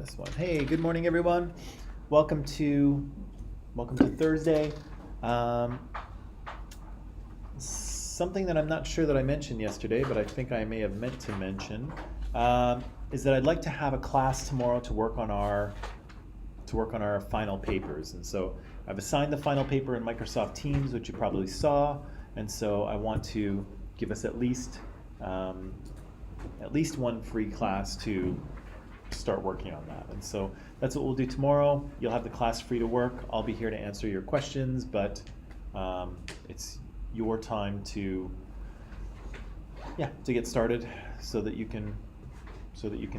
this one. Hey, good morning, everyone. Welcome to Thursday. Something that I'm not sure that I mentioned yesterday, but I think I may have meant to mention, is that I'd like to have a class tomorrow to work on our final papers. And so I've assigned the final paper in Microsoft Teams, which you probably saw, and so I want to give us at least one free class to start working on that. And so that's what we'll do tomorrow. You'll have the class free to work. I'll be here to answer your questions, but it's your time to get started so that you can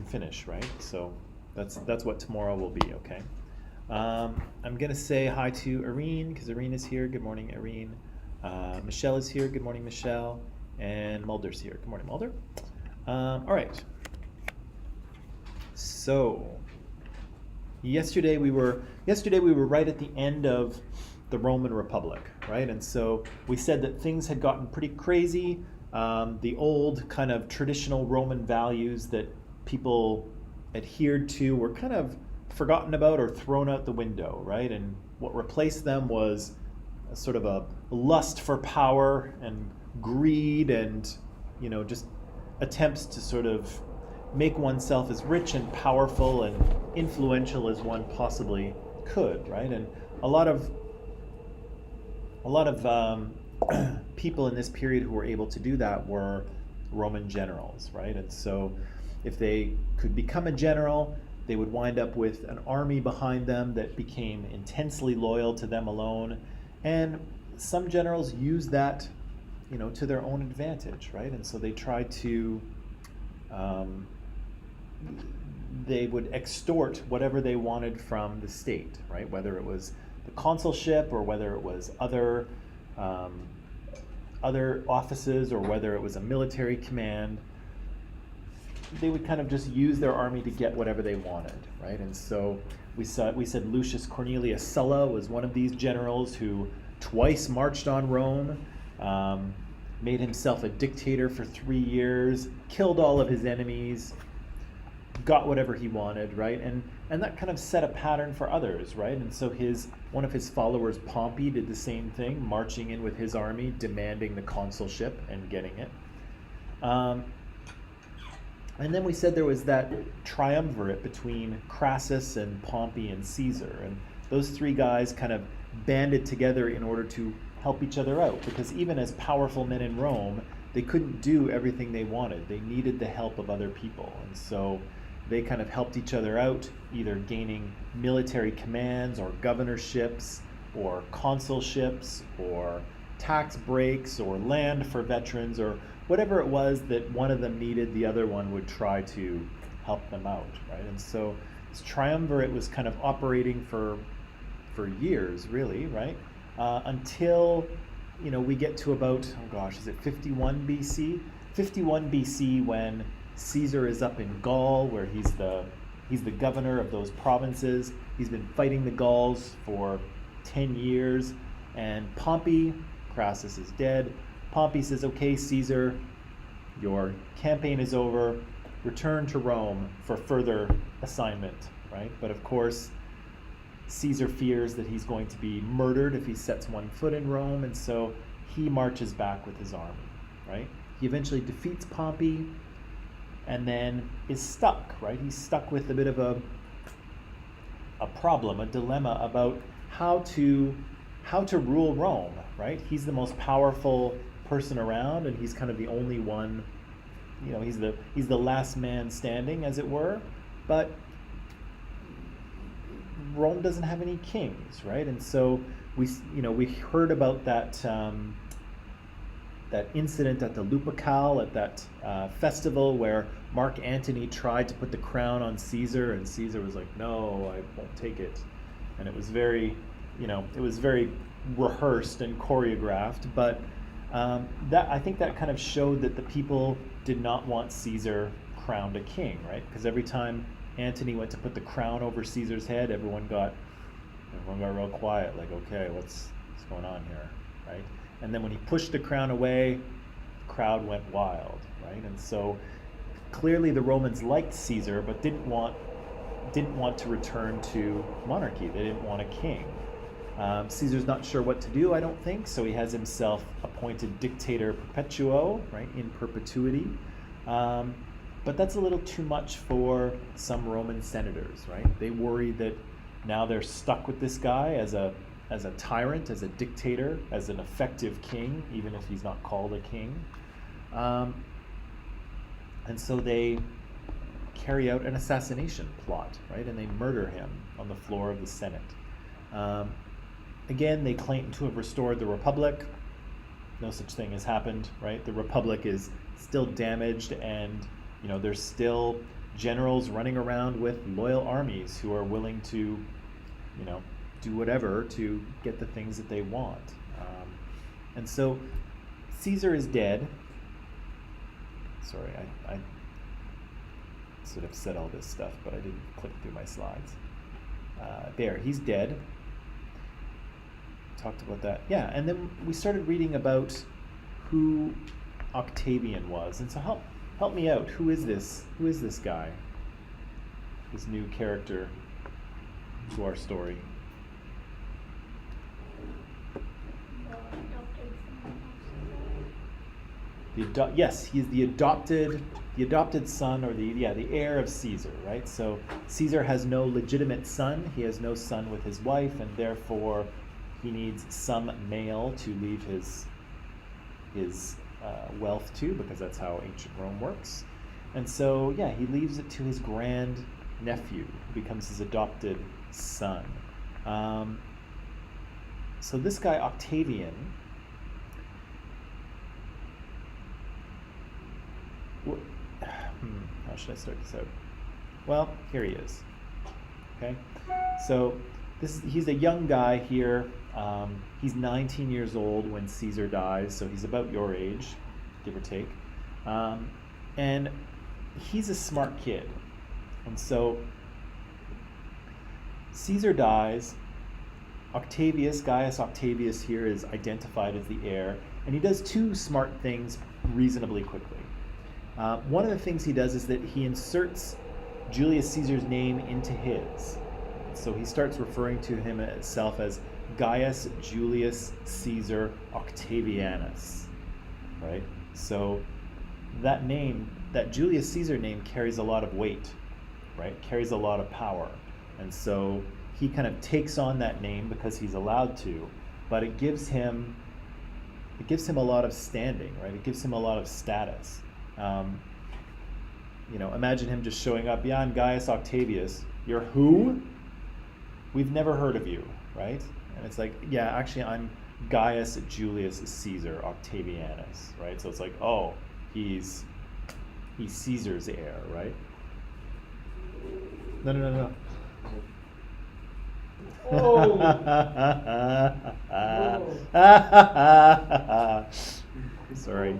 finish, right? So that's what tomorrow will be, okay? I'm gonna say hi to Irene, because Irene is here. Good morning, Irene. Michelle is here. Good morning, Michelle. And Mulder's here. Good morning, Mulder. All right. So yesterday we were right at the end of the Roman Republic, right? And so we said that things had gotten pretty crazy. The old kind of traditional Roman values that people adhered to were kind of forgotten about or thrown out the window, right? And what replaced them was a sort of a lust for power and greed and, just attempts to sort of make oneself as rich and powerful and influential as one possibly could, right? And a lot of people in this period who were able to do that were Roman generals, right? And so if they could become a general, they would wind up with an army behind them that became intensely loyal to them alone. And some generals used that, to their own advantage, right? And so they tried to they would extort whatever they wanted from the state, right? Whether it was the consulship or whether it was other offices or whether it was a military command, they would kind of just use their army to get whatever they wanted, right? And so we said Lucius Cornelius Sulla was one of these generals who twice marched on Rome, made himself a dictator for 3 years, killed all of his enemies, got whatever he wanted, right? And that kind of set a pattern for others, right? And so one of his followers, Pompey, did the same thing, marching in with his army, demanding the consulship and getting it. And then we said there was that triumvirate between Crassus and Pompey and Caesar, and those three guys kind of banded together in order to help each other out, because even as powerful men in Rome, they couldn't do everything they wanted. They needed the help of other people, and so they kind of helped each other out, either gaining military commands or governorships or consulships or tax breaks or land for veterans or whatever it was that one of them needed, the other one would try to help them out, right? And so this triumvirate was kind of operating for years, really, right? Until we get to about, is it 51 BC? 51 BC, when Caesar is up in Gaul, where he's the governor of those provinces. He's been fighting the Gauls for 10 years, and Pompey, Crassus is dead. Pompey says, okay, Caesar, your campaign is over, return to Rome for further assignment, right? But of course, Caesar fears that he's going to be murdered if he sets one foot in Rome, and so he marches back with his army, right? He eventually defeats Pompey and then is stuck, right? He's stuck with a bit of a problem, a dilemma about how to rule Rome, right? He's the most powerful person around, and he's kind of the only one, he's the last man standing, as it were, but Rome doesn't have any kings, right? And so we heard about that incident at the Lupercal, at that festival where Mark Antony tried to put the crown on Caesar, and Caesar was like, "No, I won't take it." And it was very rehearsed and choreographed, but I think that kind of showed that the people did not want Caesar crowned a king, right? Because every time Antony went to put the crown over Caesar's head, everyone got real quiet, like, okay, what's going on here, right? And then when he pushed the crown away, the crowd went wild, right? And so clearly the Romans liked Caesar, but didn't want didn't want to return to monarchy. They didn't want a king. Caesar's not sure what to do, I don't think, so he has himself appointed dictator perpetuo, right, in perpetuity. But that's a little too much for some Roman senators, right? They worry that now they're stuck with this guy as a tyrant, as a dictator, as an effective king, even if he's not called a king. And so they carry out an assassination plot, right? And they murder him on the floor of the Senate. Again, they claim to have restored the Republic. No such thing has happened, right? The Republic is still damaged, and there's still generals running around with loyal armies who are willing to, do whatever to get the things that they want. And so Caesar is dead. Sorry, I sort of said all this stuff, but I didn't click through my slides. There, he's dead. Talked about that. Yeah, and then we started reading about who Octavian was. And so help me out. Who is this? Who is this guy? This new character to our story. Yes, he's the adopted son, or the heir of Caesar, right? So Caesar has no legitimate son. He has no son with his wife, and therefore he needs some male to leave his wealth to, because that's how ancient Rome works. And so, yeah, he leaves it to his grand nephew, who becomes his adopted son. So this guy, Octavian, how should I start this out? Well, here he is. Okay, so he's a young guy here. He's 19 years old when Caesar dies, so he's about your age, give or take. And he's a smart kid. And so Caesar dies. Gaius Octavius here is identified as the heir, and he does two smart things reasonably quickly. One of the things he does is that he inserts Julius Caesar's name into his. So he starts referring to himself as Gaius Julius Caesar Octavianus, right? So that name, that Julius Caesar name, carries a lot of weight, right? Carries a lot of power. And so he kind of takes on that name because he's allowed to, but it gives him a lot of standing, right? It gives him a lot of status. Imagine him just showing up. Yeah, I'm Gaius Octavius. You're who? We've never heard of you, right? And it's like, yeah, actually, I'm Gaius Julius Caesar Octavianus, right? So it's like, oh, he's Caesar's heir, right? No. Oh. Sorry.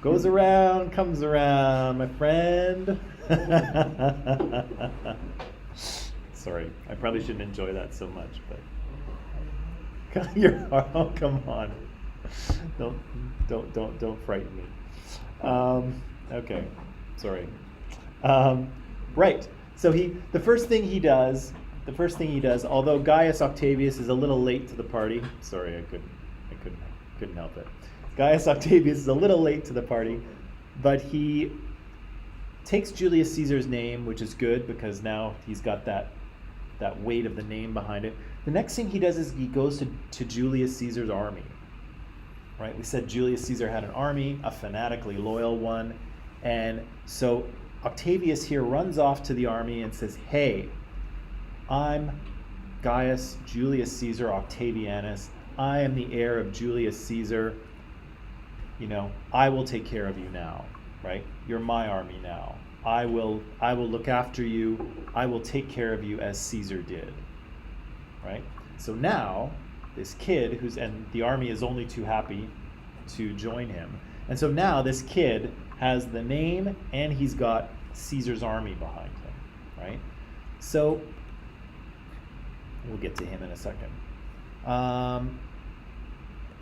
Goes around, comes around, my friend. Sorry, I probably shouldn't enjoy that so much, but oh, come on. Don't frighten me. Okay, sorry. Right. So the first thing he does, although Gaius Octavius is a little late to the party. Sorry, I couldn't help it. Gaius Octavius is a little late to the party, but he takes Julius Caesar's name, which is good because now he's got that weight of the name behind it. The next thing he does is he goes to Julius Caesar's army. Right? We said Julius Caesar had an army, a fanatically loyal one, and so Octavius here runs off to the army and says, "Hey, I'm Gaius Julius Caesar Octavianus. I am the heir of Julius Caesar. I will take care of you now, right? You're my army now. I will look after you. I will take care of you as Caesar did." Right? So now this kid and the army is only too happy to join him. And so now this kid has the name and he's got Caesar's army behind him, right? So we'll get to him in a second.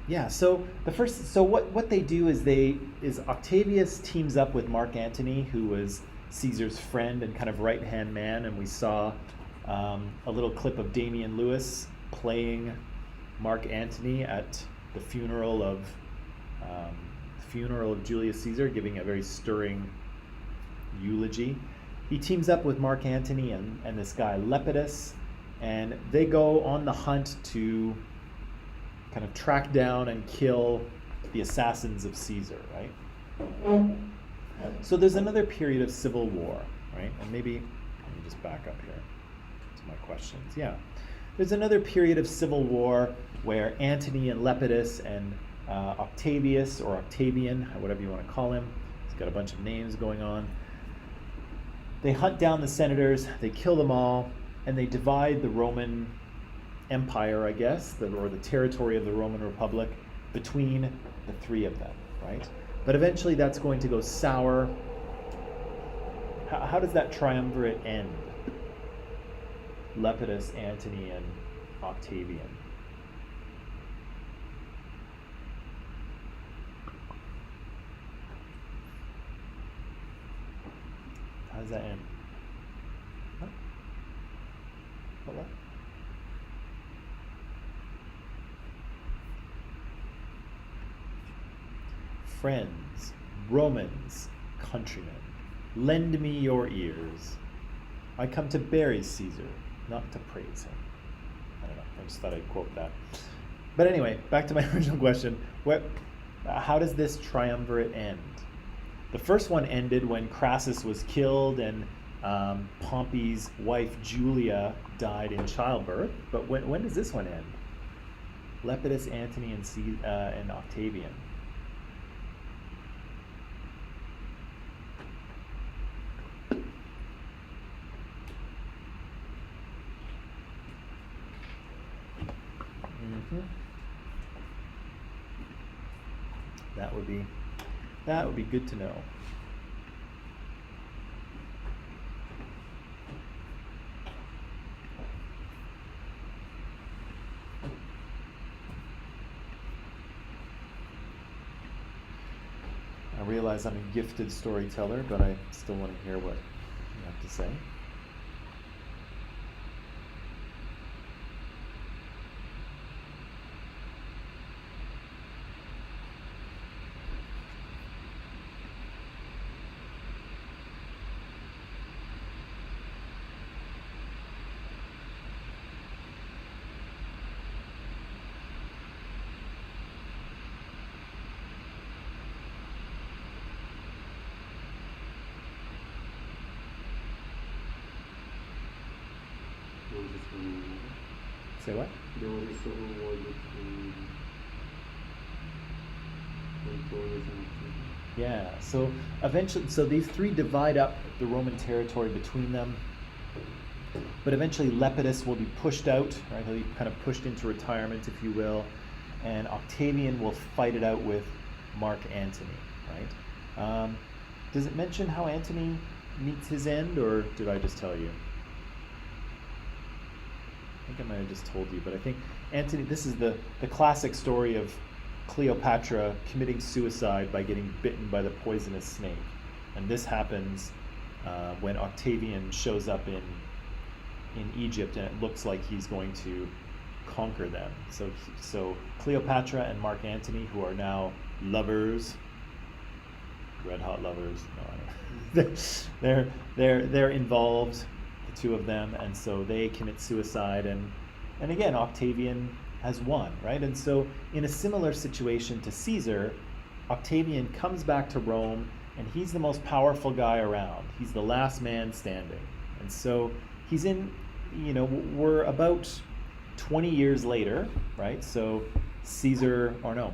Yeah, so what they do is Octavius teams up with Mark Antony, who was Caesar's friend and kind of right-hand man, and we saw a little clip of Damian Lewis playing Mark Antony at the funeral of Julius Caesar, giving a very stirring eulogy. He teams up with Mark Antony and this guy Lepidus, and they go on the hunt to kind of track down and kill the assassins of Caesar, right? So there's another period of civil war, right? And maybe, let me just back up here to my questions. Yeah. There's another period of civil war where Antony and Lepidus and Octavius, or Octavian, whatever you want to call him, he's got a bunch of names going on. They hunt down the senators, they kill them all, and they divide the Roman Empire, I guess, or the territory of the Roman Republic between the three of them, right? But eventually that's going to go sour. How does that triumvirate end? Lepidus, Antony, and Octavian. How does that end? Huh? What? Friends, Romans, countrymen, lend me your ears. I come to bury Caesar, not to praise him. I don't know, I just thought I'd quote that. But anyway, back to my original question. How does this triumvirate end? The first one ended when Crassus was killed and Pompey's wife Julia died in childbirth. But when does this one end? Lepidus, Antony, and Octavian. That would be good to know. I realize I'm a gifted storyteller, but I still want to hear what you have to say. Say what? There was a civil war between Cornelius and Octavian. Yeah, so eventually, these three divide up the Roman territory between them, but eventually Lepidus will be pushed out, right? He'll be kind of pushed into retirement, if you will, and Octavian will fight it out with Mark Antony, right? Does it mention how Antony meets his end, or did I just tell you? I think I might have just told you, but I think Antony, this is the classic story of Cleopatra committing suicide by getting bitten by the poisonous snake. And this happens when Octavian shows up in Egypt, and it looks like he's going to conquer them. So Cleopatra and Mark Antony, who are now lovers, red hot lovers, no, I don't know. they're involved, the two of them, and so they commit suicide, and again Octavian has won, right? And so in a similar situation to Caesar, Octavian comes back to Rome, and he's the most powerful guy around. He's the last man standing. And so he's in, we're about 20 years later, right? So Caesar, or no,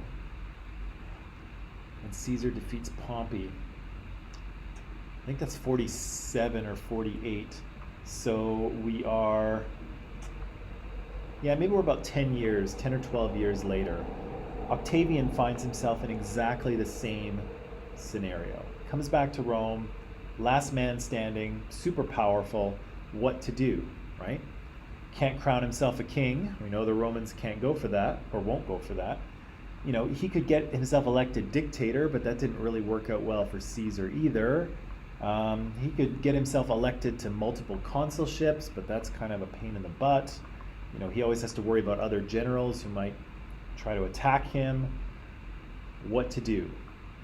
and Caesar defeats Pompey. I think that's 47 or 48. So we are, maybe we're about 10 or 12 years later. Octavian finds himself in exactly the same scenario. Comes back to Rome, last man standing, super powerful, what to do, right? Can't crown himself a king. We know the Romans can't go for that, or won't go for that. he could get himself elected dictator, but that didn't really work out well for Caesar either. He could get himself elected to multiple consulships, but that's kind of a pain in the butt. He always has to worry about other generals who might try to attack him. What to do,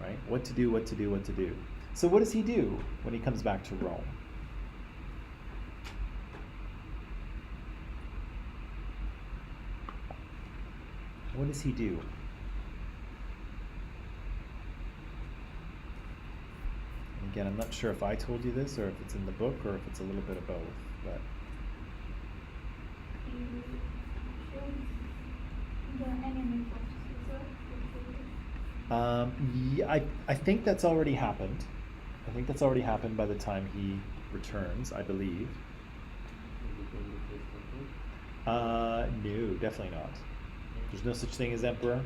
right? What to do. So what does he do when he comes back to Rome? What does he do? And again, I'm not sure if I told you this or if it's in the book or if it's a little bit of both, but I think that's already happened. I think that's already happened by the time he returns, I believe. No, definitely not. There's no such thing as emperor.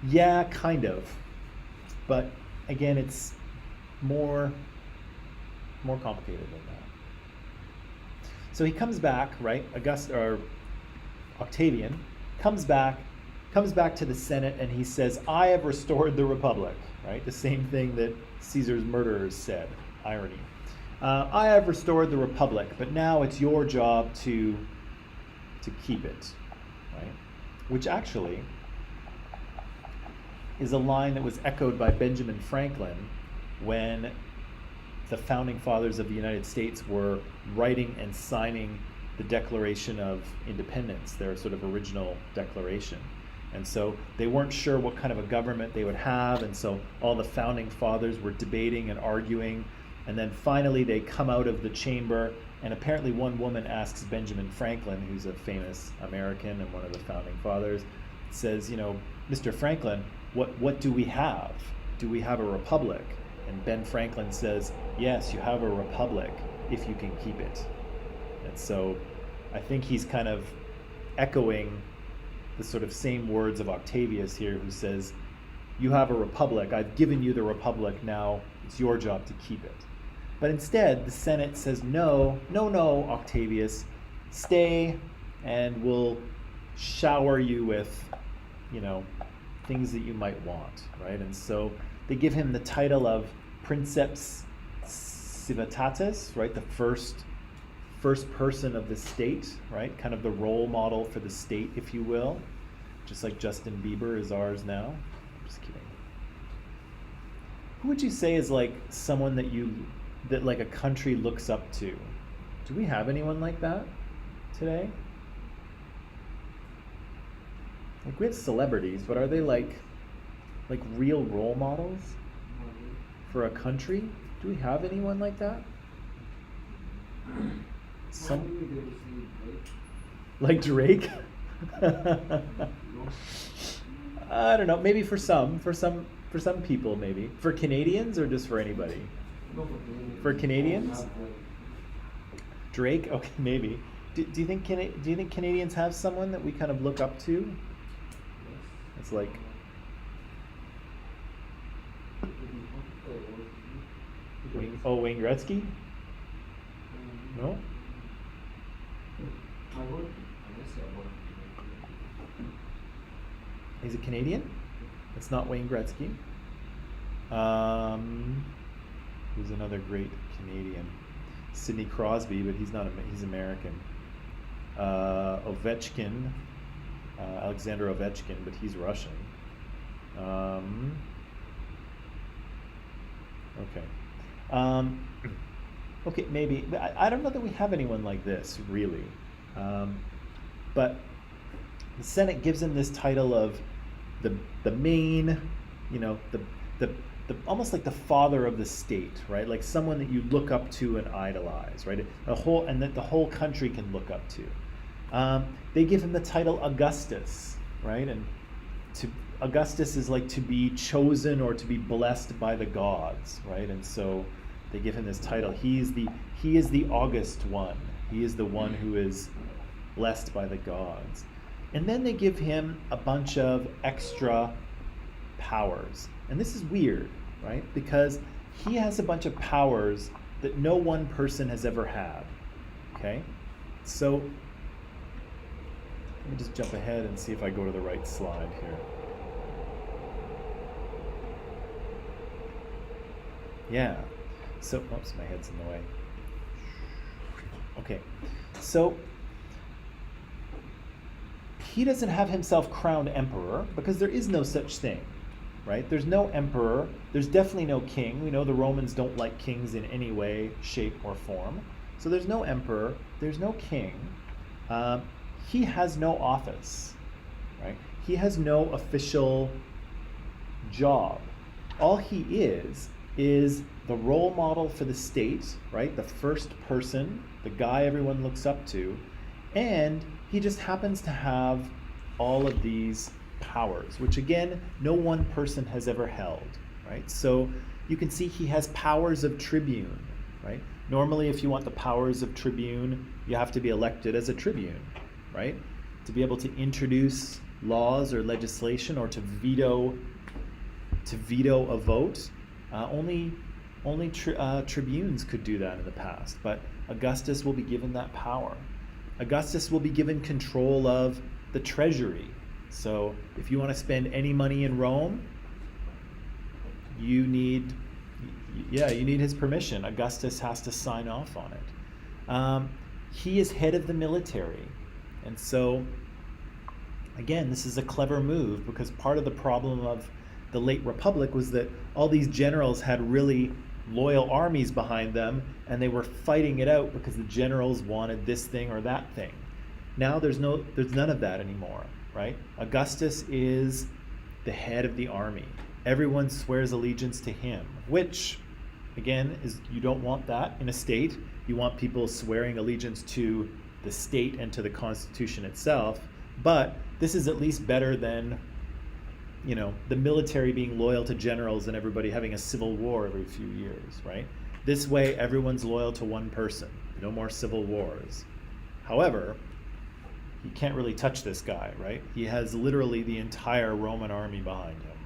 Yeah, kind of. But again, it's more complicated than that. So he comes back, right? Octavian comes back to the Senate and he says, "I have restored the Republic," right? The same thing that Caesar's murderers said. Irony. I have restored the Republic, but now it's your job to keep it, right? Which actually is a line that was echoed by Benjamin Franklin when the founding fathers of the United States were writing and signing the Declaration of Independence, their sort of original declaration. And so they weren't sure what kind of a government they would have, and so all the founding fathers were debating and arguing, and then finally they come out of the chamber, and apparently one woman asks Benjamin Franklin, who's a famous American and one of the founding fathers, says, "Mr. Franklin, what do we have? Do we have a republic?" And Ben Franklin says, "Yes, you have a republic if you can keep it." And so I think he's kind of echoing the sort of same words of Octavius here, who says, "You have a republic, I've given you the republic, now it's your job to keep it." But instead, the Senate says, no, Octavius, stay and we'll shower you with, things that you might want, right? And so they give him the title of Princeps Civitatis, right? The first person of the state, right? Kind of the role model for the state, if you will. Just like Justin Bieber is ours now. I'm just kidding. Who would you say is like someone that like a country looks up to? Do we have anyone like that today? Like we have celebrities, but are they like real role models for a country? Do we have anyone like that? Like Drake? I don't know. Maybe for some people, maybe. For Canadians or just for anybody? For Canadians? Drake? Okay, maybe. Do you think Canadians have someone that we kind of look up to? It's like. Wayne Gretzky? No? He's a Canadian? It's not Wayne Gretzky. Who's another great Canadian? Sidney Crosby, but he's not. He's American. Ovechkin, Alexander Ovechkin, but he's Russian. Okay. Okay, maybe. I don't know that we have anyone like this, really. But the Senate gives him this title of the main, the almost like the father of the state, right? Like someone that you look up to and idolize, right? And that the whole country can look up to. They give him the title Augustus, right? And Augustus is like to be chosen or to be blessed by the gods, right? And so they give him this title. He is the August one. He is the one who is blessed by the gods. And then they give him a bunch of extra powers. And this is weird, right? Because he has a bunch of powers that no one person has ever had, okay? So let me just jump ahead and see if I go to the right slide here. Yeah. So, oops, my head's in the way. Okay. So he doesn't have himself crowned emperor because there is no such thing, right? There's no emperor. There's definitely no king. We know the Romans don't like kings in any way, shape, or form. So there's no emperor. There's no king. He has no office, right? He has no official job. All he is the role model for the state, right? The first person, the guy everyone looks up to, and he just happens to have all of these powers, which again, no one person has ever held, right? So you can see he has powers of tribune, right? Normally, if you want the powers of tribune, you have to be elected as a tribune, right? To be able to introduce laws or legislation or to veto a vote. Only tribunes could do that in the past, but Augustus will be given that power. Augustus will be given control of the treasury. So if you want to spend any money in Rome, you need his permission. Augustus has to sign off on it. He is head of the military. And so, again, this is a clever move because part of the problem of the late Republic was that all these generals had really loyal armies behind them and they were fighting it out because the generals wanted this thing or that thing. Now there's none of that anymore, right? Augustus is the head of the army. Everyone swears allegiance to him, which again is, you don't want that in a state. You want people swearing allegiance to the state and to the Constitution itself, but this is at least better than the military being loyal to generals and everybody having a civil war every few years, right? This way, everyone's loyal to one person. No more civil wars. However, you can't really touch this guy, right? He has literally the entire Roman army behind him.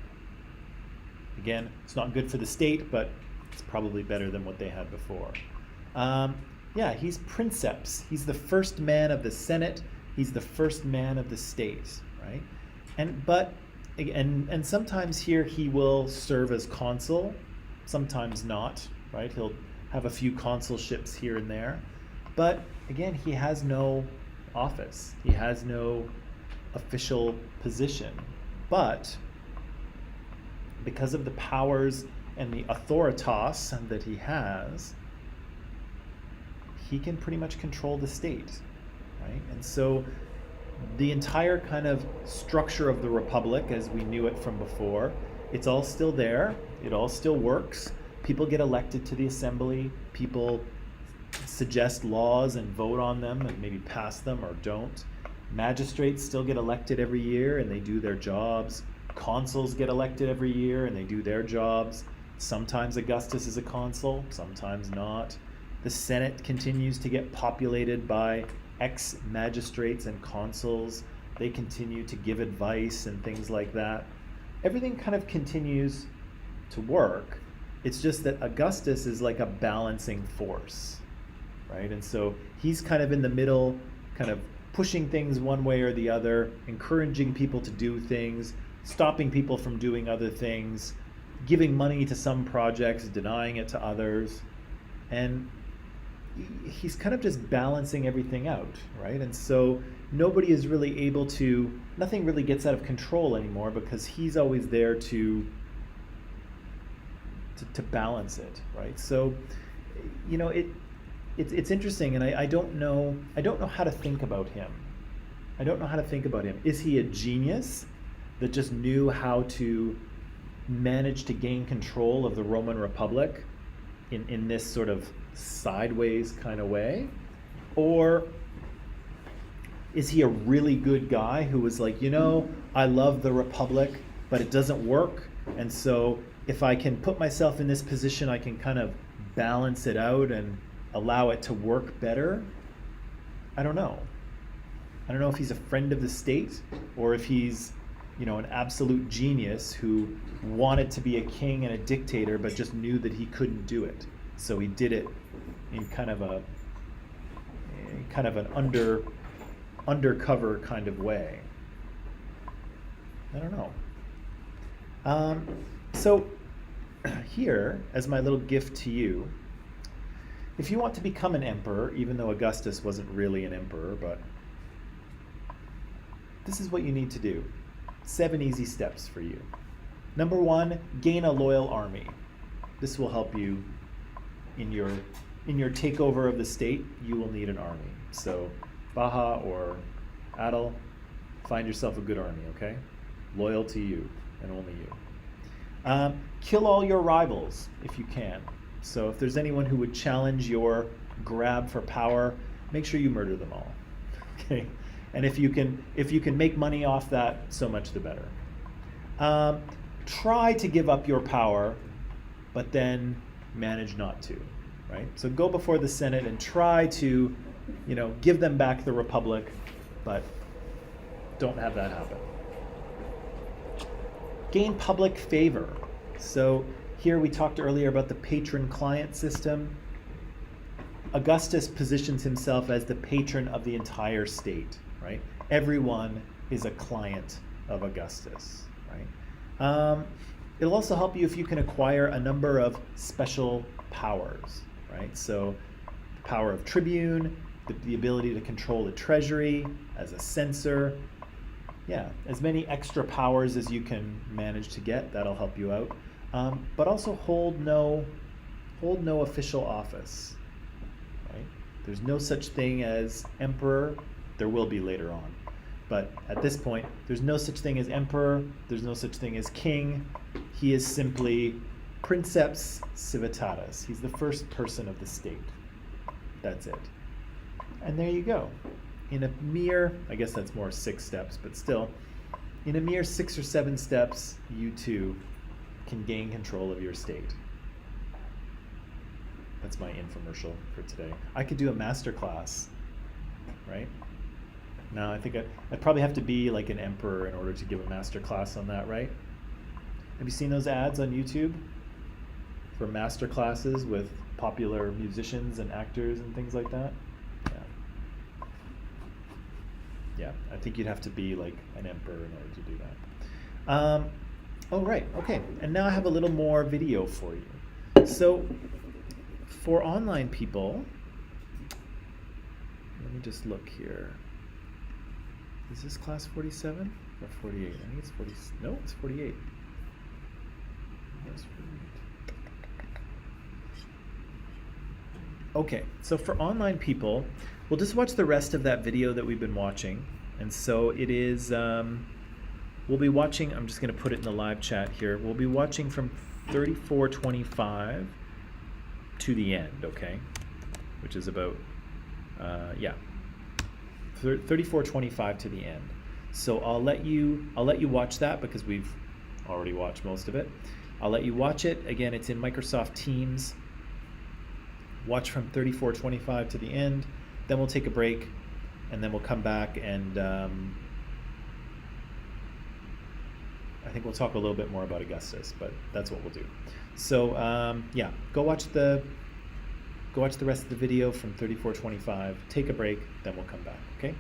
Again, it's not good for the state, but it's probably better than what they had before. He's princeps. He's the first man of the Senate. He's the first man of the state, right? And sometimes here he will serve as consul, sometimes not, right? He'll have a few consulships here and there. But again, he has no office. He has no official position. But because of the powers and the authoritas that he has, he can pretty much control the state, right? And so the entire kind of structure of the Republic as we knew it from before, it's all still there. It all still works. People get elected to the assembly. People suggest laws and vote on them and maybe pass them or don't. Magistrates still get elected every year and they do their jobs. Consuls get elected every year and they do their jobs. Sometimes Augustus is a consul, sometimes not. The Senate continues to get populated by ex-magistrates and consuls. They continue to give advice and things like that. Everything kind of continues to work. It's just that Augustus is like a balancing force, right? And so he's kind of in the middle, kind of pushing things one way or the other, encouraging people to do things, stopping people from doing other things, giving money to some projects, denying it to others. And he's kind of just balancing everything out, right? And so nobody is really able to, nothing really gets out of control anymore because he's always there to balance it, right? So, it's interesting, and I don't know how to think about him. I don't know how to think about him. Is he a genius that just knew how to manage to gain control of the Roman Republic in this sort of sideways kind of way? Or is he a really good guy who was like, I love the Republic, but it doesn't work, and so if I can put myself in this position, I can kind of balance it out and allow it to work better? I don't know. I don't know if he's a friend of the state or if he's, an absolute genius who wanted to be a king and a dictator but just knew that he couldn't do it. So he did it in kind of kind of an undercover kind of way. I don't know. So here, as my little gift to you, if you want to become an emperor, even though Augustus wasn't really an emperor, but this is what you need to do. 7 easy steps for you. Number 1, gain a loyal army. This will help you in your takeover of the state. You will need an army. So Baja or Adel, find yourself a good army, okay? Loyal to you and only you. Kill all your rivals if you can. So if there's anyone who would challenge your grab for power, make sure you murder them all. Okay? And if you can make money off that, so much the better. Try to give up your power, but then manage not to, right? So go before the Senate and try to, give them back the republic, but don't have that happen. Gain public favor. So here we talked earlier about the patron-client system. Augustus positions himself as the patron of the entire state, right? Everyone is a client of Augustus, right? It'll also help you if you can acquire a number of special powers, right? So the power of tribune, the ability to control the treasury as a censor. Yeah, as many extra powers as you can manage to get, that'll help you out. But also hold no official office, right? There's no such thing as emperor. There will be later on. But at this point, there's no such thing as emperor. There's no such thing as king. He is simply princeps civitatis. He's the first person of the state. That's it. And there you go. In a mere, I guess that's more 6 steps, but still, in a mere 6 or 7 steps, you too can gain control of your state. That's my infomercial for today. I could do a master class, right? No, I think I'd probably have to be like an emperor in order to give a master class on that, right? Have you seen those ads on YouTube for master classes with popular musicians and actors and things like that? Yeah, I think you'd have to be like an emperor in order to do that. Oh, right, okay. And now I have a little more video for you. So for online people, let me just look here. Is this class 47 or 48? I think it's 40. No, it's 48. Yes, 48. Okay, so for online people, we'll just watch the rest of that video that we've been watching. And so it is, we'll be watching, I'm just going to put it in the live chat here. We'll be watching from 34:25 to the end, okay? Which is about, 34:25 to the end. So I'll let you watch that because we've already watched most of it. I'll let you watch it. Again, it's in Microsoft Teams. Watch from 34:25 to the end. Then we'll take a break, and then we'll come back and I think we'll talk a little bit more about Augustus, but that's what we'll do. So yeah, go watch the rest of the video from 34:25. Take a break, then we'll come back. Okay.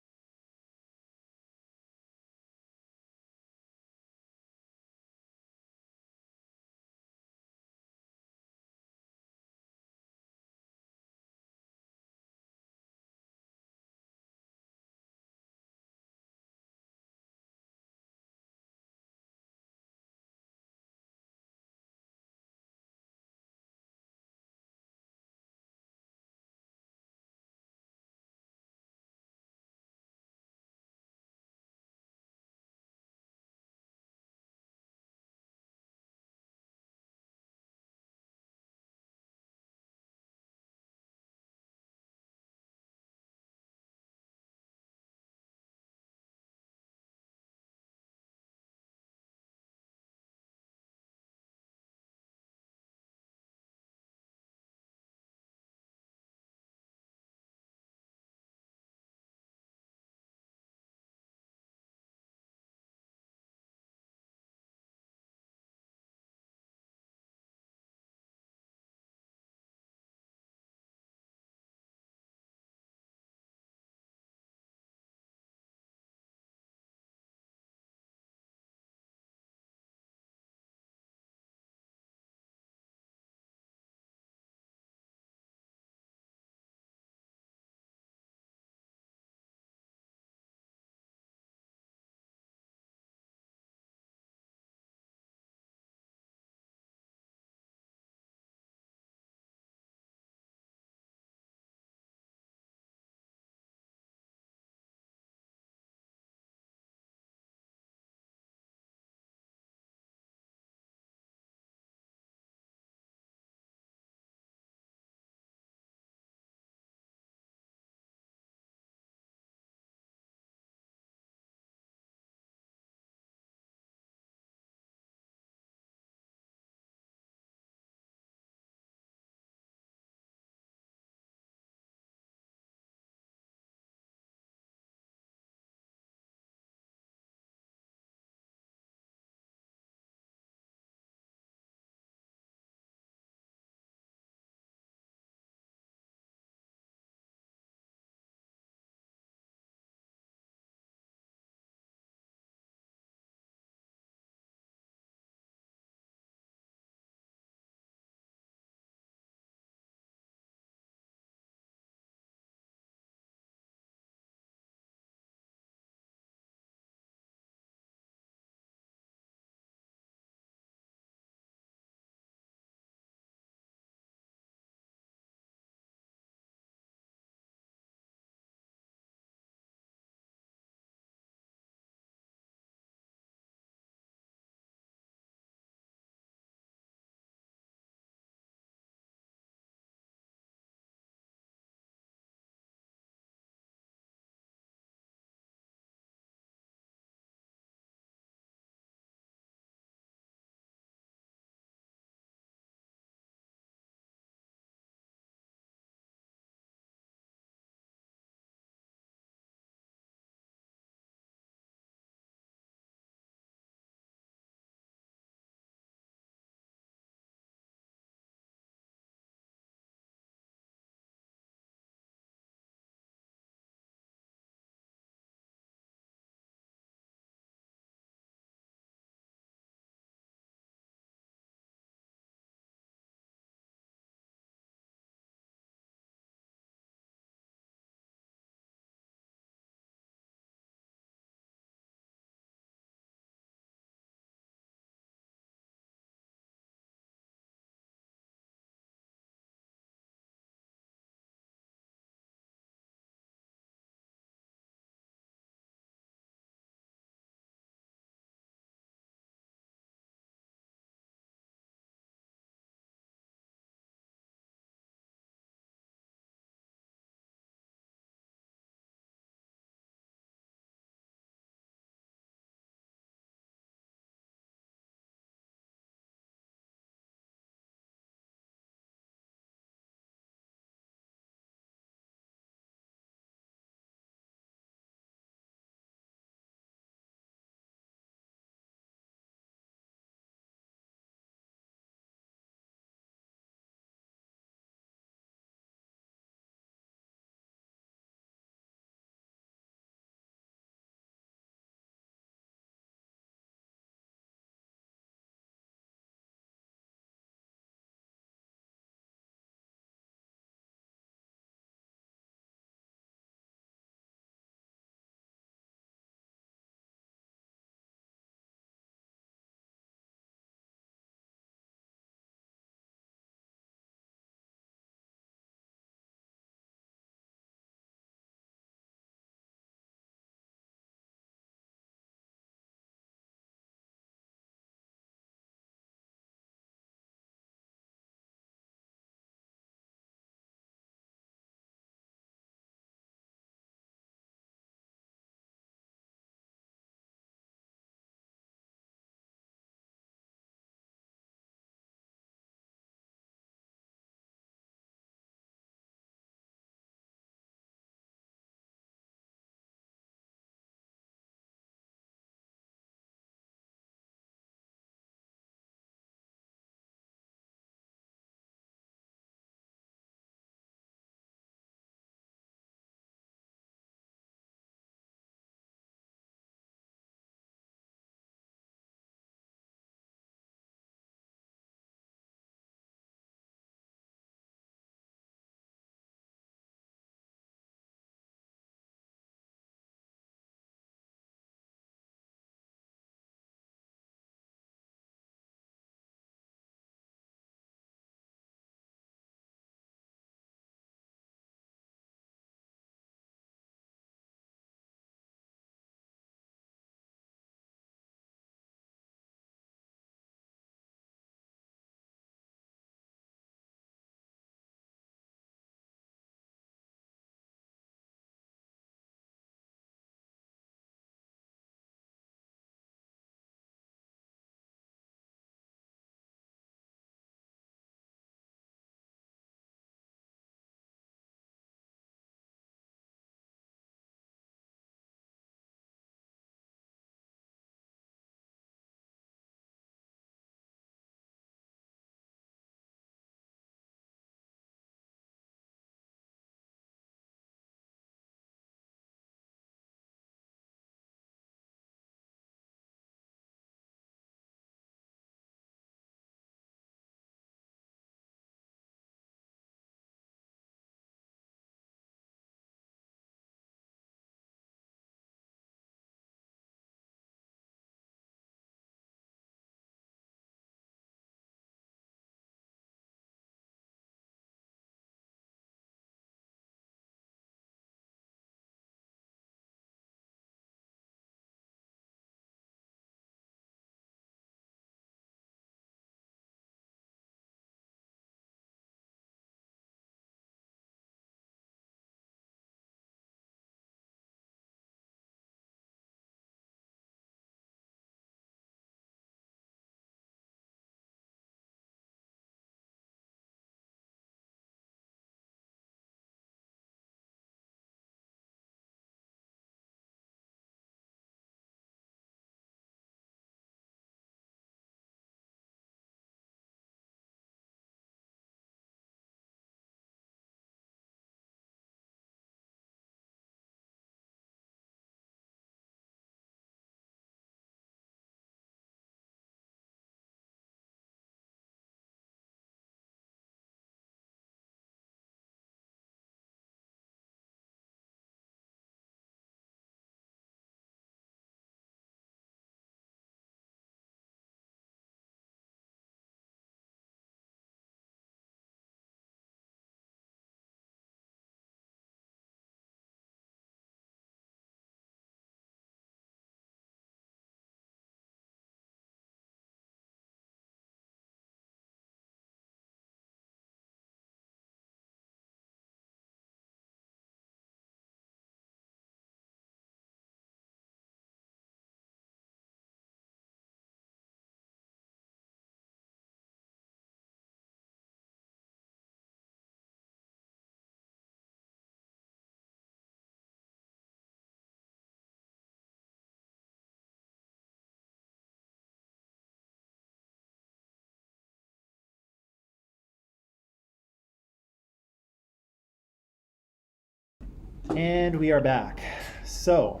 And we are back. So,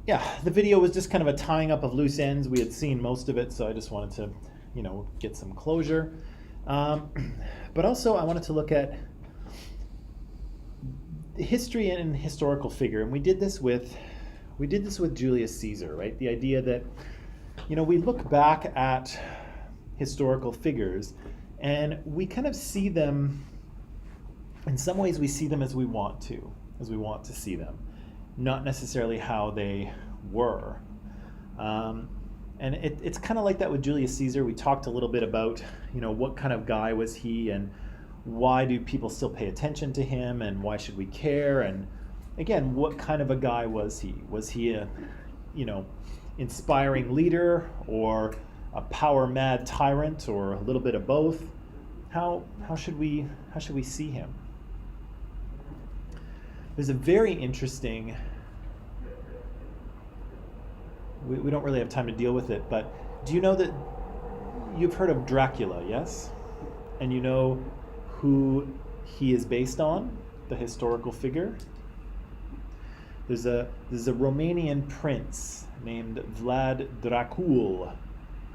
yeah, the video was just kind of a tying up of loose ends. We had seen most of it, so I just wanted to, get some closure. But also, I wanted to look at history and historical figure, and we did this with Julius Caesar, right? The idea that, we look back at historical figures, and we kind of see them. In some ways, we see them as we want to see them, not necessarily how they were. And it's kind of like that with Julius Caesar. We talked a little bit about, what kind of guy was he, and why do people still pay attention to him, and why should we care? And again, what kind of a guy was he? Was he a, inspiring leader, or a power-mad tyrant, or a little bit of both? How should we see him? There's a very interesting, we don't really have time to deal with it, but do you know that you've heard of Dracula, yes? And you know who he is based on, the historical figure? There's a Romanian prince named Vlad Dracula,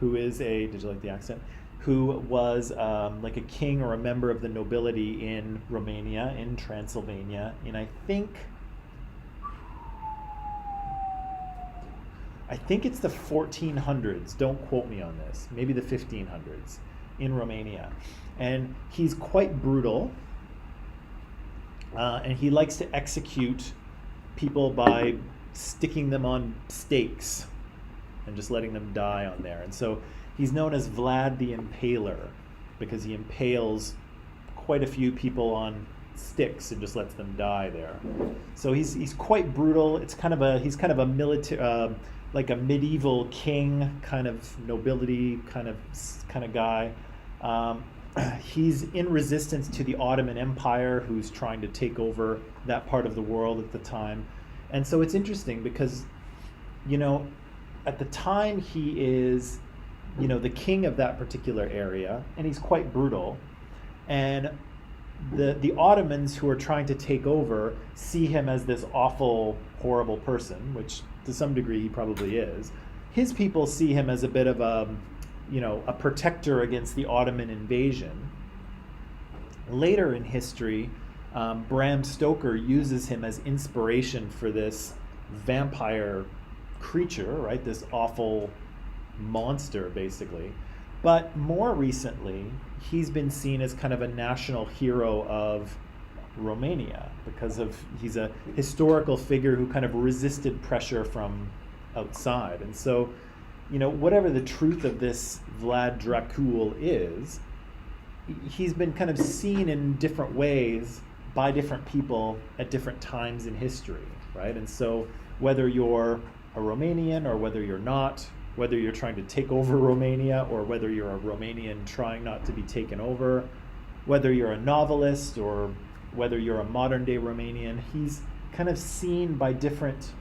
who is did you like the accent? Who was like a king or a member of the nobility in Romania, in Transylvania, in I think it's the 1400s, don't quote me on this, maybe the 1500s, in Romania. And he's quite brutal, and he likes to execute people by sticking them on stakes and just letting them die on there. And so he's known as Vlad the Impaler because he impales quite a few people on sticks and just lets them die there. So he's quite brutal. He's kind of a military, like a medieval king, kind of nobility kind of guy. He's in resistance to the Ottoman Empire, who's trying to take over that part of the world at the time. And so it's interesting because, at the time he is, the king of that particular area, and he's quite brutal. And the Ottomans who are trying to take over see him as this awful, horrible person, which to some degree he probably is. His people see him as a bit of a protector against the Ottoman invasion. Later in history, Bram Stoker uses him as inspiration for this vampire creature, right? This awful monster, basically. But more recently, he's been seen as kind of a national hero of Romania because he's a historical figure who kind of resisted pressure from outside. And so, whatever the truth of this Vlad Dracula is, he's been kind of seen in different ways by different people at different times in history, right? And so whether you're a Romanian or whether you're not, whether you're trying to take over Romania or whether you're a Romanian trying not to be taken over, whether you're a novelist or whether you're a modern day Romanian, he's kind of seen by different,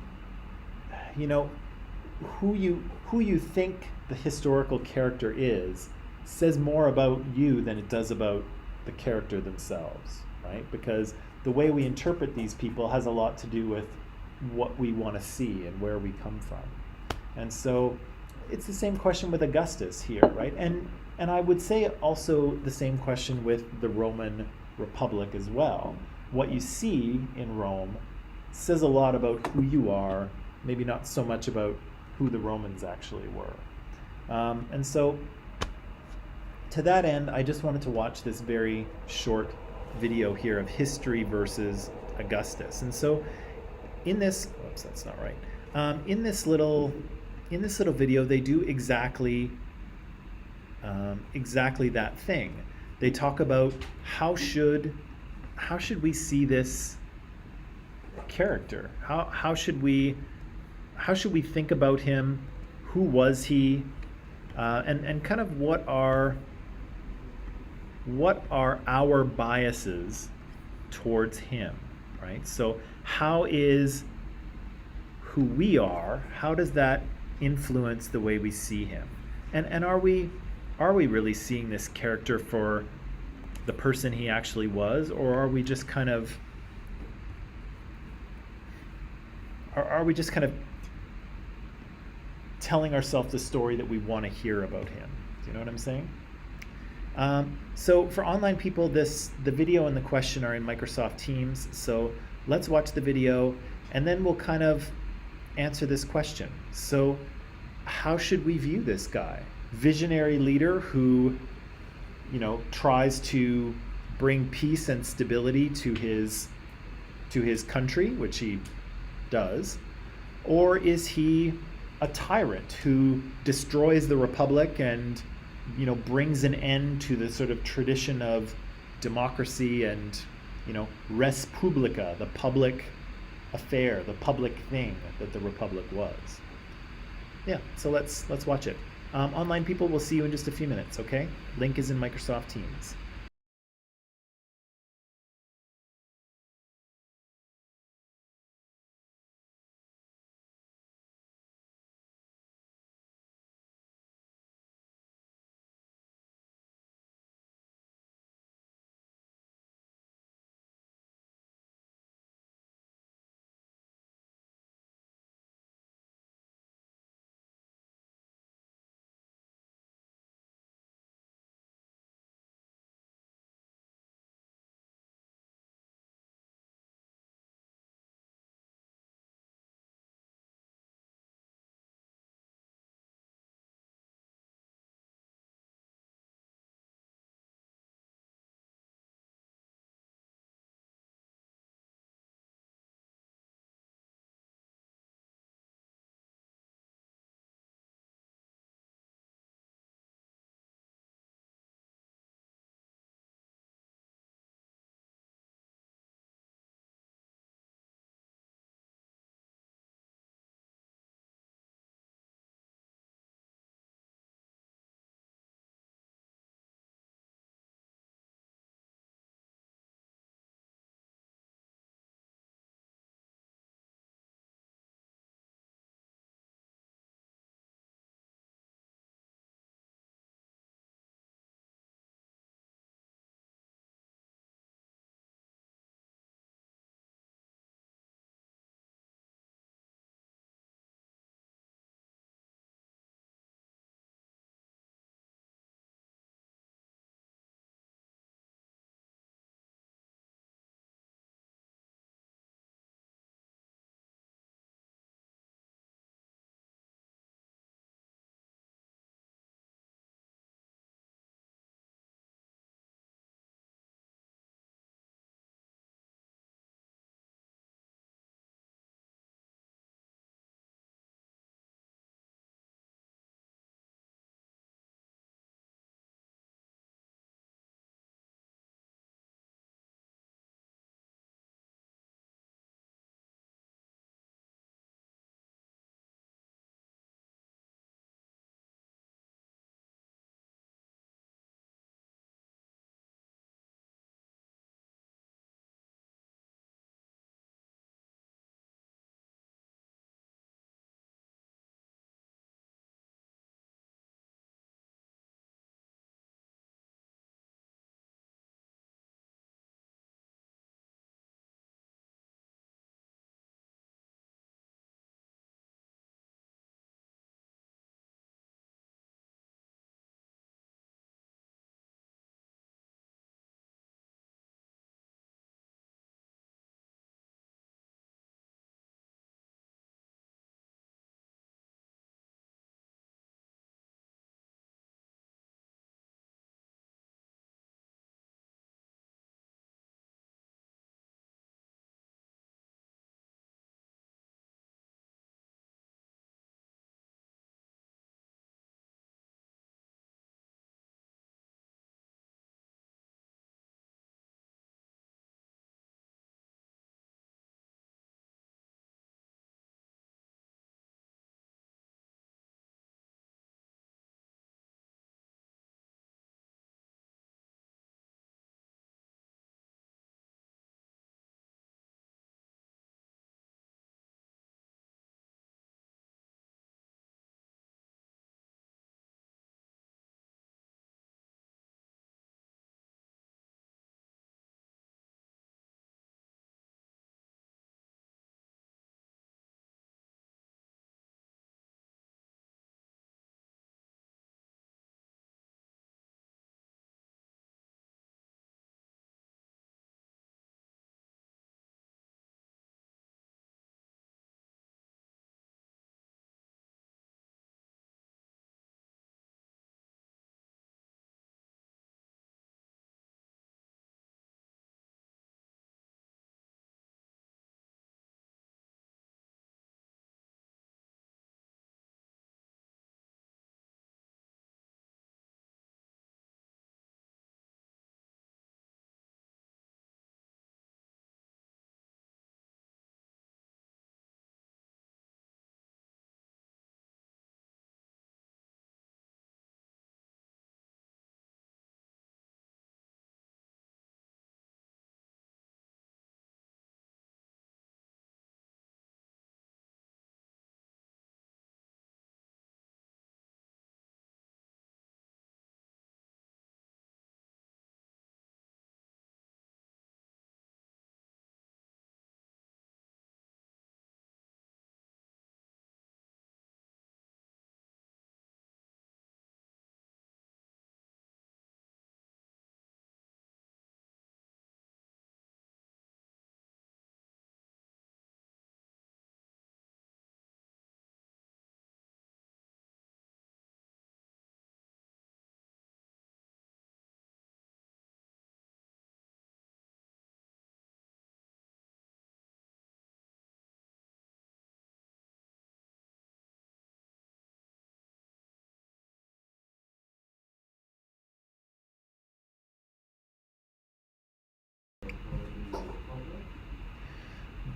who you think the historical character is says more about you than it does about the character themselves, right? Because the way we interpret these people has a lot to do with what we want to see and where we come from. And so it's the same question with Augustus here, right? And I would say also the same question with the Roman Republic as well. What you see in Rome says a lot about who you are, maybe not so much about who the Romans actually were. And so to that end, I just wanted to watch this very short video here of history versus Augustus. And so in this, oops, that's not right. In this little video, they do exactly that thing. They talk about how should we see this character? How should we think about him? Who was he? And kind of what are our biases towards him, right? So how is who we are, how does that influence the way we see him? And are we really seeing this character for the person he actually was, or are we just kind of telling ourselves the story that we want to hear about him? Do you know what I'm saying? So for online people, the video and the question are in Microsoft Teams. So let's watch the video, and then we'll kind of answer this question. So how should we view this guy? Visionary leader who, tries to bring peace and stability to his country, which he does, or is he a tyrant who destroys the republic and brings an end to the sort of tradition of democracy and res publica, the public affair, the public thing that the republic was? Yeah, so let's watch it. Online people, we'll see you in just a few minutes, okay? Link is in Microsoft Teams.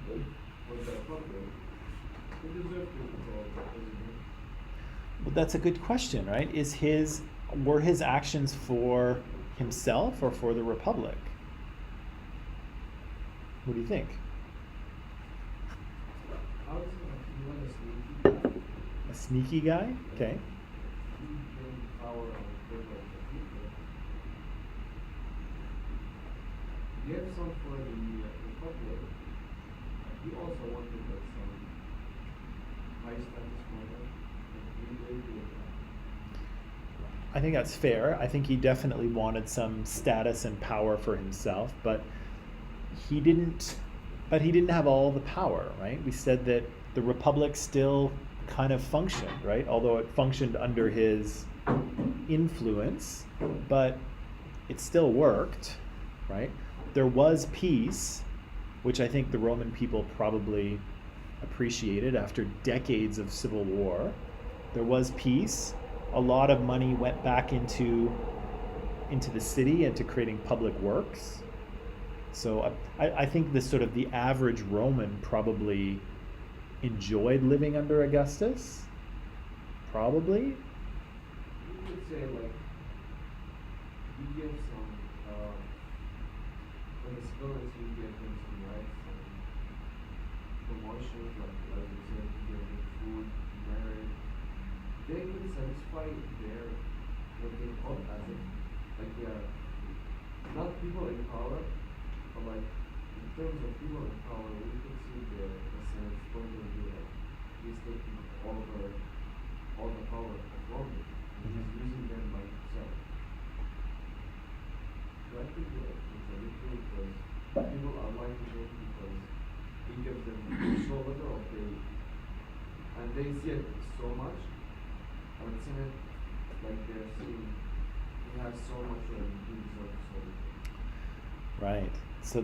For the public, he deserves to be called president. Well, that's a good question, right? Were his actions for himself or for the Republic? What do you think? I was he was a sneaky guy. A sneaky guy? Okay. He gained power on the people of the people. He gave some for the Republic. He also wanted like some high status for them. And he did that. I think that's fair. I think he definitely wanted some status and power for himself, but he didn't have all the power, right? We said that the Republic still kind of functioned, right? Although it functioned under his influence, but it still worked, right? There was peace, which I think the Roman people probably appreciated after decades of civil war. There was peace. A lot of money went back into the city and to creating public works. So I think the sort of the average Roman probably enjoyed living under Augustus. Probably. You could say like he gave some municipalities, he gave them some rights and promotions, like you said, he gave them food, marriage. They could satisfy their what they call as if like they are not people in power, but like in terms of people in power, we could see the Senate's point of view like he's taking over all the power of Rome and he's using them like himself. So I think like it's a little because people are liking him because he gives them so little of the and they see it so much. And Senate, like they're seeing, he has so much that he deserves so little. Right. So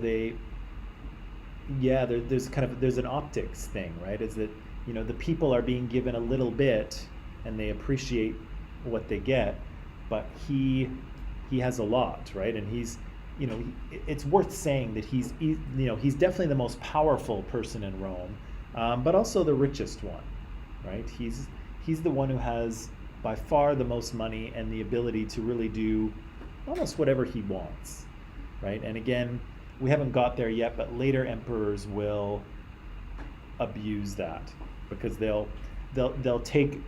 there's an optics thing, right? Is that, the people are being given a little bit and they appreciate what they get, but he has a lot, right? And he's, it's worth saying that he's definitely the most powerful person in Rome, but also the richest one, right? He's the one who has by far the most money and the ability to really do almost whatever he wants, right? And again, we haven't got there yet, but later emperors will abuse that because they'll take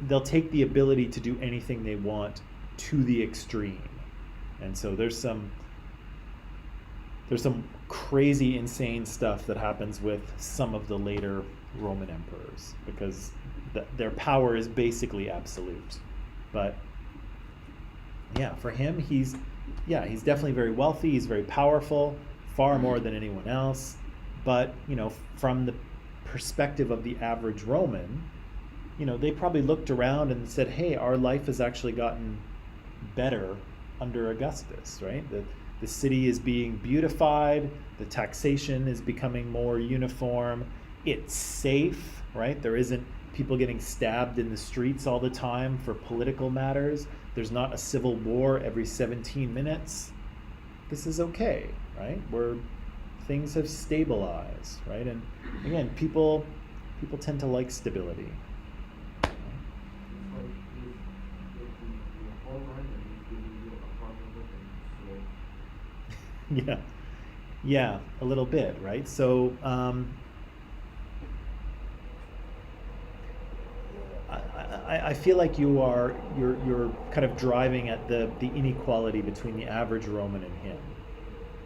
the ability to do anything they want to the extreme. And so there's some crazy, insane stuff that happens with some of the later Roman emperors because their power is basically absolute. But yeah, for him, he's definitely very wealthy. He's very powerful, far more than anyone else. But from the perspective of the average Roman, they probably looked around and said, "Hey, our life has actually gotten better under Augustus, right? The city is being beautified. The taxation is becoming more uniform. It's safe, right? There isn't people getting stabbed in the streets all the time for political matters. There's not a civil war every 17 minutes. This is okay, right? Where things have stabilized, right? And again, people tend to like stability. It's like he's taking your whole life and he's giving you a part of it and so Yeah, a little bit, right? So I feel like you're kind of driving at the inequality between the average Roman and him.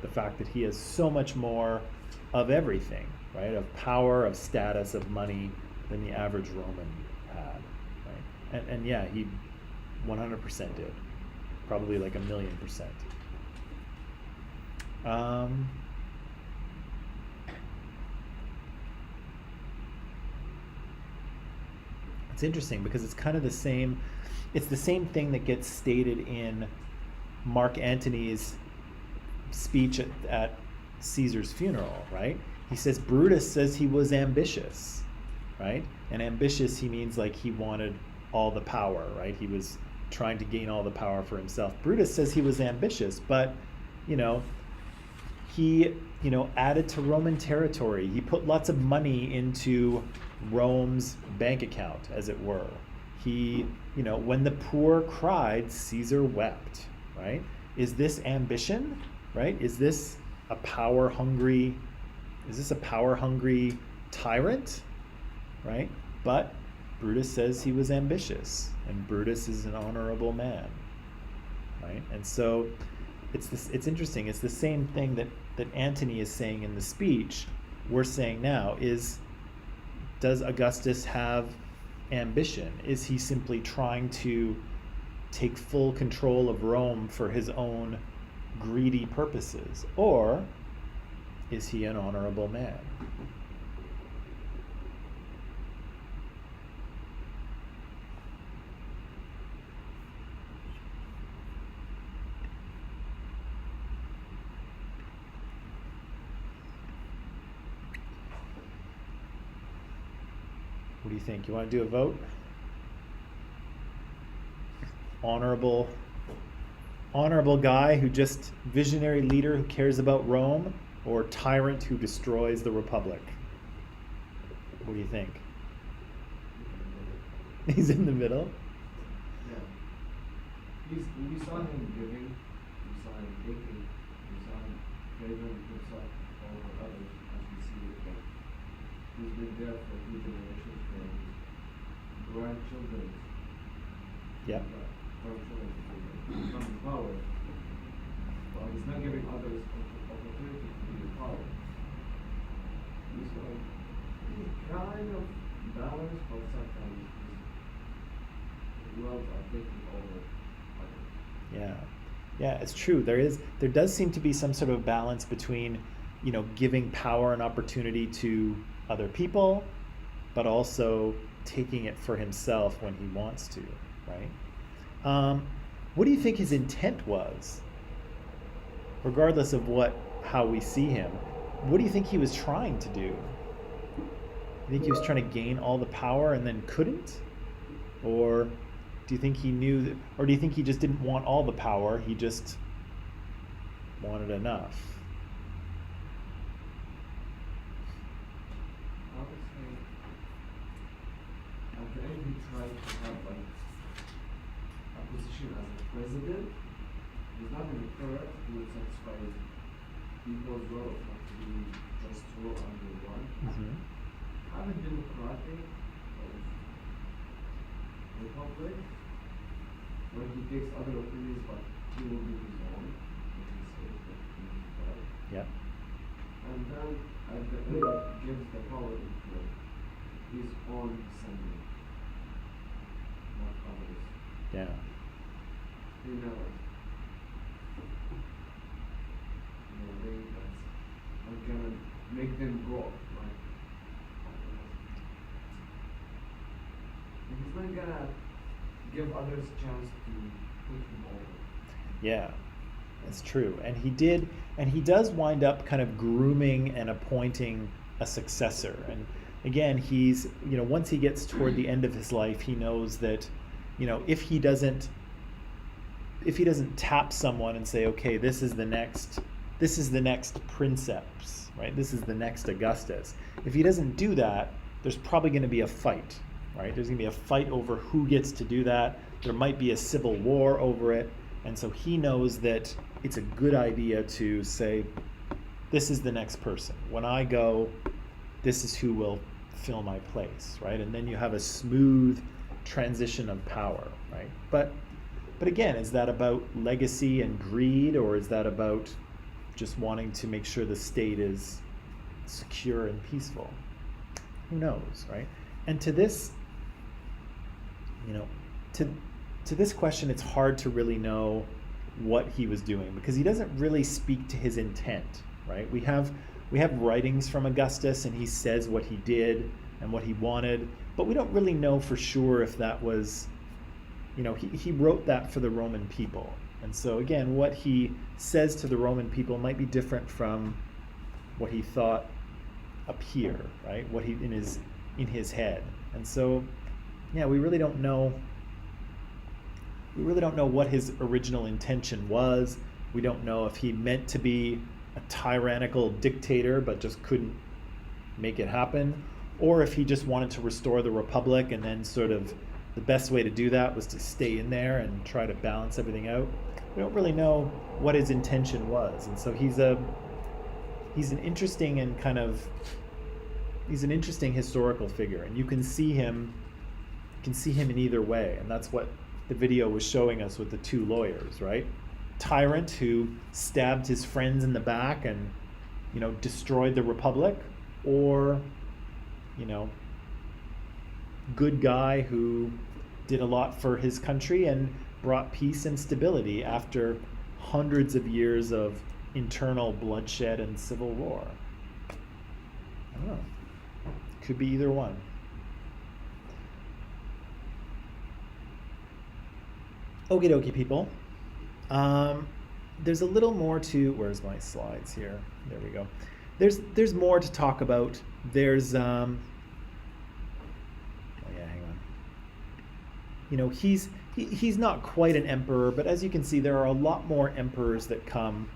The fact that he has so much more of everything, right? Of power, of status, of money than the average Roman had, right? And yeah, he 100% did. Probably like 1,000,000%. It's interesting because it's kind of the same thing that gets stated in Mark Antony's speech at Caesar's funeral, right? He says Brutus says he was ambitious, right? And ambitious, he means like he wanted all the power, right? He was trying to gain all the power for himself. Brutus says he was ambitious, but He, added to Roman territory. He put lots of money into Rome's bank account, as it were. He, when the poor cried, Caesar wept, right? Is this ambition, right? Is this a power-hungry tyrant, right? But Brutus says he was ambitious, and Brutus is an honorable man, right? And so it's interesting. It's the same thing that Antony is saying in the speech. We're saying now does Augustus have ambition? Is he simply trying to take full control of Rome for his own greedy purposes? Or is he an honorable man? What do you think? You want to do a vote? Honorable guy visionary leader who cares about Rome, or tyrant who destroys the Republic? What do you think? He's in the middle? Yeah. We saw him giving, we saw him taking, we saw him favoring himself over others, as we see it. Like, he's been there for 2 generations, for his grandchildren. Yeah. Grandchildren to become in power. Well, he's not giving others opportunity to be in power. He's kind of balanced, but sometimes his worlds are taking over others. Yeah, it's true. There does seem to be some sort of balance between, giving power and opportunity to other people, but also taking it for himself when he wants to, right? What do you think his intent was? Regardless of how we see him, what do you think he was trying to do? You think he was trying to gain all the power and then couldn't? Or do you think he knew that, or do you think he just didn't want all the power, he just wanted enough? I would say, at the end, he tried to have a position as a president. He's not going to correct, he would satisfy people's will of not to be just rule under one. Mm-hmm. Having democratic republic, where he takes other opinions, but he will do his own, what he says that he is right. Yep. And then at the end gives the power to his own assembly, not others. Yeah. He never. That's not gonna make them go like. He's not gonna give others a chance to put him over. Yeah, that's true. And he does wind up kind of grooming and appointing a successor. And again, he's, once he gets toward the end of his life, he knows that, if he doesn't tap someone and say, okay, this is the next princeps, right? This is the next Augustus. If he doesn't do that, there's probably going to be a fight, right? There's going to be a fight over who gets to do that. There might be a civil war over it. And so he knows that it's a good idea to say, this is the next person. When I go, this is who will fill my place, right? And then you have a smooth transition of power, right? But again, is that about legacy and greed, or is that about just wanting to make sure the state is secure and peaceful? Who knows, right? And to this, to this question, it's hard to really know what he was doing, because he doesn't really speak to his intent, right? We have writings from Augustus, and he says what he did and what he wanted, but we don't really know for sure if that was, he wrote that for the Roman people. And so again, what he says to the Roman people might be different from what he thought up here, right? What he in his head. And so, yeah, we really don't know what his original intention was. We don't know if he meant to be a tyrannical dictator but just couldn't make it happen, or if he just wanted to restore the Republic and then sort of the best way to do that was to stay in there and try to balance everything out. We don't really know what his intention was, and so he's an interesting and kind of he's an interesting historical figure, and you can see him in either way, and that's what the video was showing us with the two lawyers, right? Tyrant who stabbed his friends in the back and, you know, destroyed the Republic, or, you know, good guy who did a lot for his country and brought peace and stability after hundreds of years of internal bloodshed and civil war. I don't know. Could be either one. Okie dokie, people. There's a little more to, where's my slides here? There we go. There's more to talk about. There's oh yeah, hang on. You know, he's not quite an emperor, but as you can see, there are a lot more emperors that come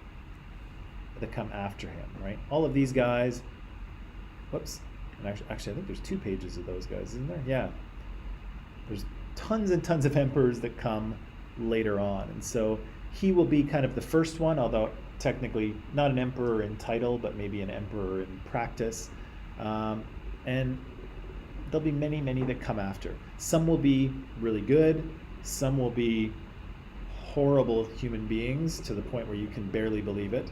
after him, right? All of these guys. Whoops. And actually, I think there's 2 pages of those guys, isn't there? Yeah. There's tons and tons of emperors that come later on, and so he will be kind of the first one, although technically not an emperor in title, but maybe an emperor in practice. And there'll be many, many that come after. Some will be really good. Some will be horrible human beings to the point where you can barely believe it.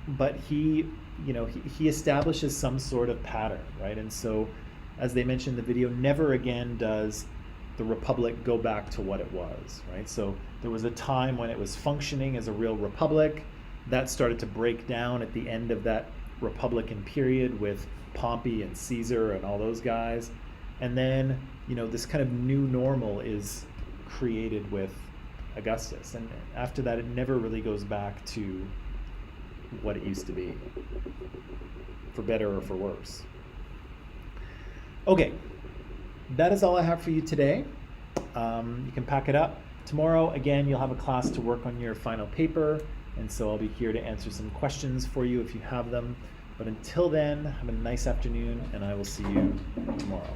But he establishes some sort of pattern, right? And so, as they mentioned in the video, never again does the Republic go back to what it was, right? So there was a time when it was functioning as a real republic. That started to break down at the end of that Republican period with Pompey and Caesar and all those guys. And then, you know, this kind of new normal is created with Augustus. And after that, it never really goes back to what it used to be, for better or for worse. Okay. That is all I have for you today. You can pack it up. Tomorrow, again, you'll have a class to work on your final paper, and so I'll be here to answer some questions for you if you have them. But until then, have a nice afternoon, and I will see you tomorrow.